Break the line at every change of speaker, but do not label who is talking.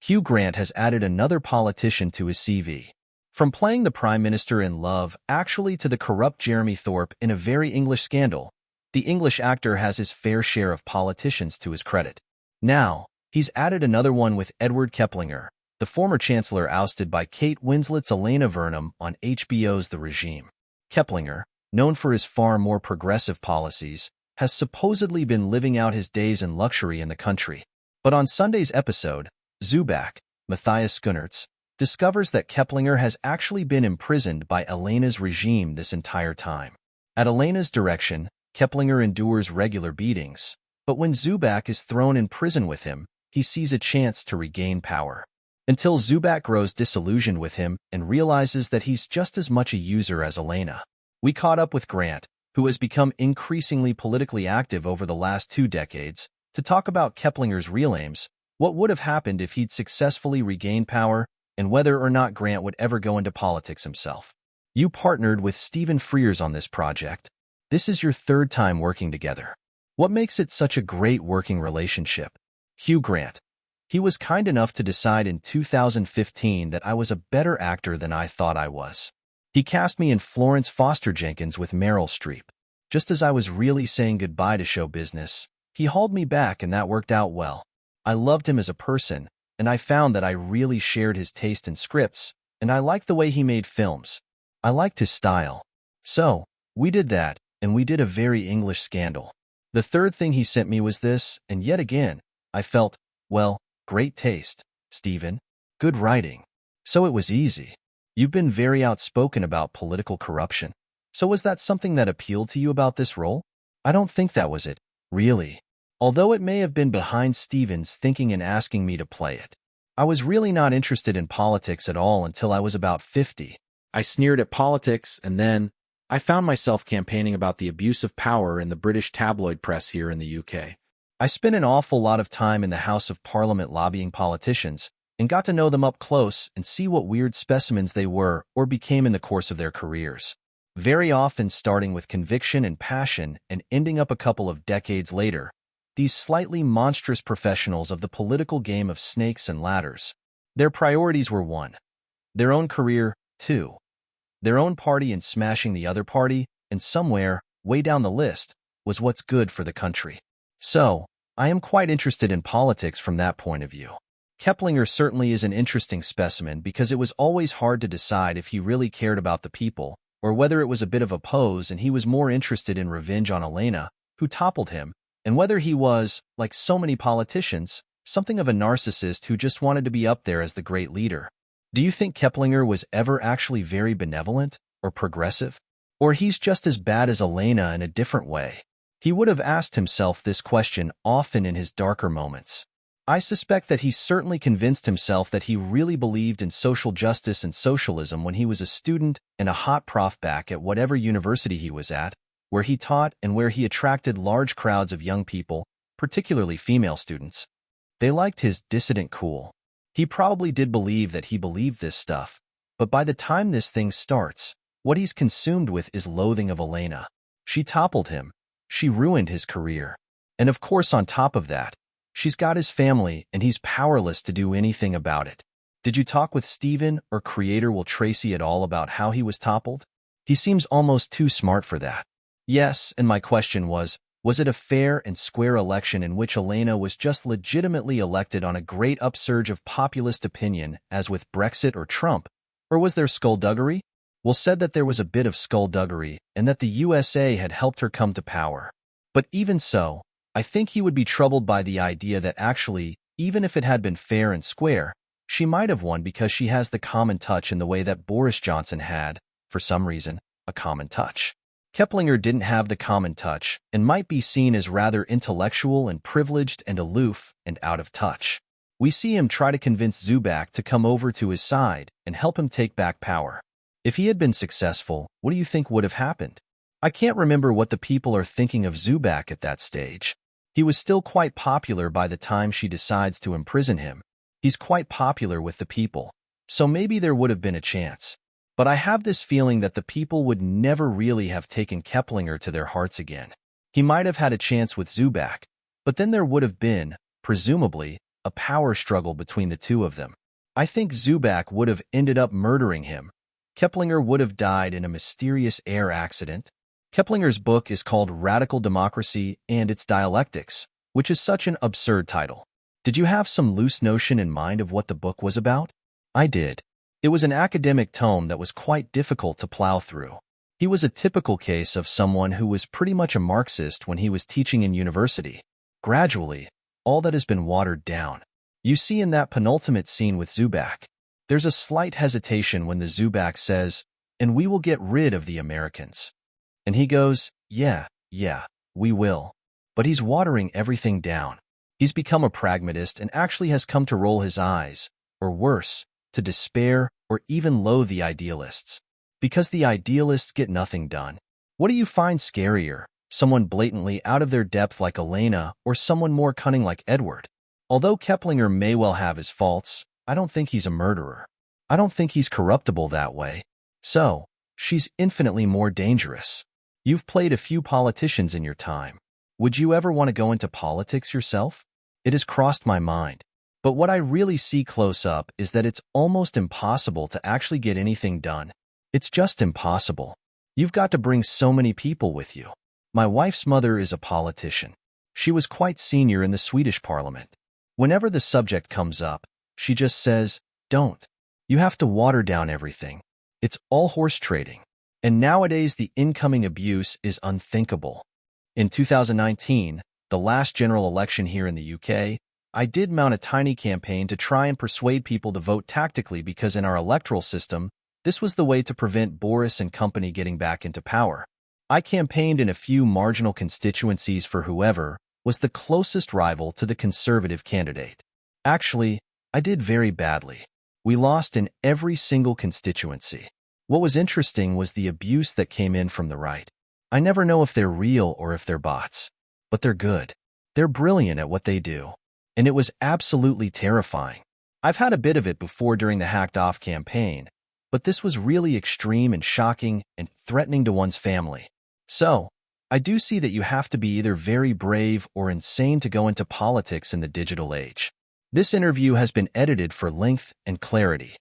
Hugh Grant has added another politician to his CV. From playing the Prime Minister in Love Actually to the corrupt Jeremy Thorpe in A Very English Scandal, the English actor has his fair share of politicians to his credit. Now, he's added another one with Edward Keplinger, the former chancellor ousted by Kate Winslet's Elena Vernham on HBO's The Regime. Keplinger, known for his far more progressive policies, has supposedly been living out his days in luxury in the country. But on Sunday's episode, Zubak, Matthias Schoenaerts, discovers that Keplinger has actually been imprisoned by Elena's regime this entire time. At Elena's direction, Keplinger endures regular beatings, but when Zubak is thrown in prison with him, he sees a chance to regain power. Until Zubak grows disillusioned with him and realizes that he's just as much a user as Elena. We caught up with Grant, who has become increasingly politically active over the last 2 decades, to talk about Keplinger's real aims, what would have happened if he'd successfully regained power, and whether or not Grant would ever go into politics himself. You partnered with Stephen Frears on this project. This is your 3rd time working together. What makes it such a great working relationship? Hugh Grant. He was kind enough to decide in 2015 that I was a better actor than I thought I was. He cast me in Florence Foster Jenkins with Meryl Streep. Just as I was really saying goodbye to show business, he hauled me back and that worked out well. I loved him as a person, and I found that I really shared his taste in scripts, and I liked the way he made films. I liked his style. So, we did that, and we did A Very English Scandal. The 3rd thing he sent me was this, and yet again, I felt, well, great taste, Stephen. Good writing. So it was easy. You've been very outspoken about political corruption. So was that something that appealed to you about this role? I don't think that was it, really. Although it may have been behind Stephen's thinking and asking me to play it. I was really not interested in politics at all until I was about 50. I sneered at politics, and then I found myself campaigning about the abuse of power in the British tabloid press here in the UK. I spent an awful lot of time in the House of Parliament lobbying politicians, and got to know them up close and see what weird specimens they were or became in the course of their careers. Very often starting with conviction and passion and ending up a couple of decades later, these slightly monstrous professionals of the political game of snakes and ladders. Their priorities were 1. Their own career, 2. Their own party and smashing the other party, and somewhere, way down the list, was what's good for the country. So, I am quite interested in politics from that point of view. Keplinger certainly is an interesting specimen because it was always hard to decide if he really cared about the people, or whether it was a bit of a pose and he was more interested in revenge on Elena, who toppled him, and whether he was, like so many politicians, something of a narcissist who just wanted to be up there as the great leader. Do you think Keplinger was ever actually very benevolent or progressive? Or he's just as bad as Elena in a different way? He would have asked himself this question often in his darker moments. I suspect that he certainly convinced himself that he really believed in social justice and socialism when he was a student and a hot prof back at whatever university he was at, where he taught and where he attracted large crowds of young people, particularly female students. They liked his dissident cool. He probably did believe that he believed this stuff, but by the time this thing starts, what he's consumed with is loathing of Elena. She toppled him. She ruined his career. And of course, on top of that, she's got his family and he's powerless to do anything about it. Did you talk with Stephen or creator Will Tracy at all about how he was toppled? He seems almost too smart for that. Yes, and my question was it a fair and square election in which Elena was just legitimately elected on a great upsurge of populist opinion as with Brexit or Trump? Or was there skullduggery? Will said that there was a bit of skullduggery and that the USA had helped her come to power. But even so, I think he would be troubled by the idea that actually, even if it had been fair and square, she might have won because she has the common touch in the way that Boris Johnson had, for some reason, a common touch. Keplinger didn't have the common touch and might be seen as rather intellectual and privileged and aloof and out of touch. We see him try to convince Zubak to come over to his side and help him take back power. If he had been successful, what do you think would have happened? I can't remember what the people are thinking of Zubak at that stage. He was still quite popular by the time she decides to imprison him. He's quite popular with the people, so maybe there would have been a chance. But I have this feeling that the people would never really have taken Keplinger to their hearts again. He might have had a chance with Zubak, but then there would have been, presumably, a power struggle between the two of them. I think Zubak would have ended up murdering him. Keplinger would have died in a mysterious air accident. Keplinger's book is called Radical Democracy and Its Dialectics, which is such an absurd title. Did you have some loose notion in mind of what the book was about? I did. It was an academic tome that was quite difficult to plow through. He was a typical case of someone who was pretty much a Marxist when he was teaching in university. Gradually, all that has been watered down. You see in that penultimate scene with Zubak, there's a slight hesitation when the Zubak says, "And we will get rid of the Americans." And he goes, yeah, we will. But he's watering everything down. He's become a pragmatist and actually has come to roll his eyes, or worse, to despair or even loathe the idealists. Because the idealists get nothing done. What do you find scarier, someone blatantly out of their depth like Elena or someone more cunning like Edward? Although Keplinger may well have his faults, I don't think he's a murderer. I don't think he's corruptible that way. So, she's infinitely more dangerous. You've played a few politicians in your time. Would you ever want to go into politics yourself? It has crossed my mind. But what I really see close up is that it's almost impossible to actually get anything done. It's just impossible. You've got to bring so many people with you. My wife's mother is a politician. She was quite senior in the Swedish parliament. Whenever the subject comes up, she just says, "Don't. You have to water down everything. It's all horse trading." And nowadays the incoming abuse is unthinkable. In 2019, the last general election here in the UK, I did mount a tiny campaign to try and persuade people to vote tactically because in our electoral system, this was the way to prevent Boris and company getting back into power. I campaigned in a few marginal constituencies for whoever was the closest rival to the Conservative candidate. Actually, I did very badly. We lost in every single constituency. What was interesting was the abuse that came in from the right. I never know if they're real or if they're bots. But they're good. They're brilliant at what they do. And it was absolutely terrifying. I've had a bit of it before during the Hacked Off campaign, but this was really extreme and shocking and threatening to one's family. So, I do see that you have to be either very brave or insane to go into politics in the digital age. This interview has been edited for length and clarity.